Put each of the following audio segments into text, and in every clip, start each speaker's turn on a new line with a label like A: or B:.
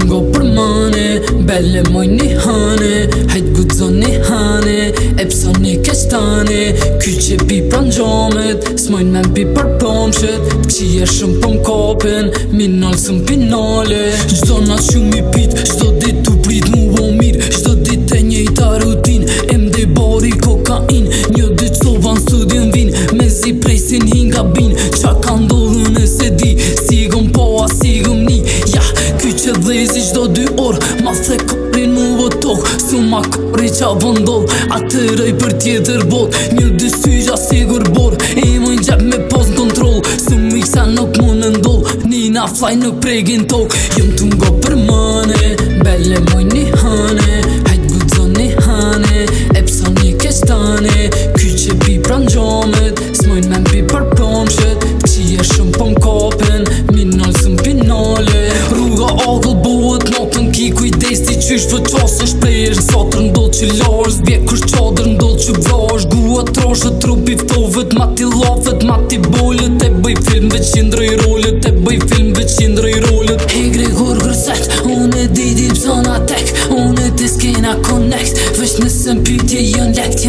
A: ngo për mane, belle moj një hane, hajt gudzon një hane, e pso një keshtane, ky që pi pran gjomet, s'mojn me mpi për pomshet, t'kqie shumë pëm kopen, minol sëm pinole. Gjdo nat shumë i pit, gjdo dit tu prit mu bo mirë, gjdo dit e njejta rutin, md bori kokain, një dit sovan studion vin, me zi presin hinga bin, qa ka ndodhën e se di, si gëm po a si gëm ni, ja, ky që dhezi gjdo 2 orë, ma the korin mu vë tok, su ma kori qa vëndodh, atërëj për tjetër bot, një dy syja sigur bor, e moj gjep me pos në kontrol, su miksa nuk mu në ndoll, nina flaj nuk pregin tok, jëm të ngo për mane, belle moj një hane, hajt gudzon një hane, e pso një keshtane, ky që pi pran gjomet, s'mojn me mpi për pomshet, t'kqie shumë pëm kopen, minol sëm pinole. Rruga agull buhet notën ki kujdes ti qysh vëqasë shpresh, në satër ndodh që lash, zbje kush qadër ndodh që vrash, gua trashët trupi ftovet, ma ti lafet, ma ti bollet, e bëj film veç qindroj rollet, e bëj film veç qindroj rollet. Hey Gregor Gërset, unë e didi psona tek, unë e ti s'kena connect, veç nësën pytje jën lekt.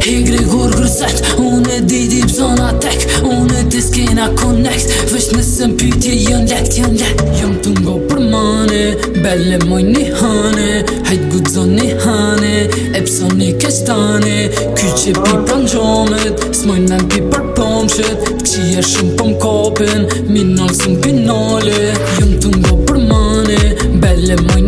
A: Hey Gregor Gërset, unë e didi psona tek, unë e ti s'kena connect, veç nësën pytje jën lekt. Jëm të ngo për mane, belle moj një hane, hajt gudzon një hane, e pso një keshtane, ky që pi pran gjomet, s'mojn me mpi për pomshet, t'kqie shumë pëm kopen, minol sëm pinole. Jëm të ngo për mane, belle moj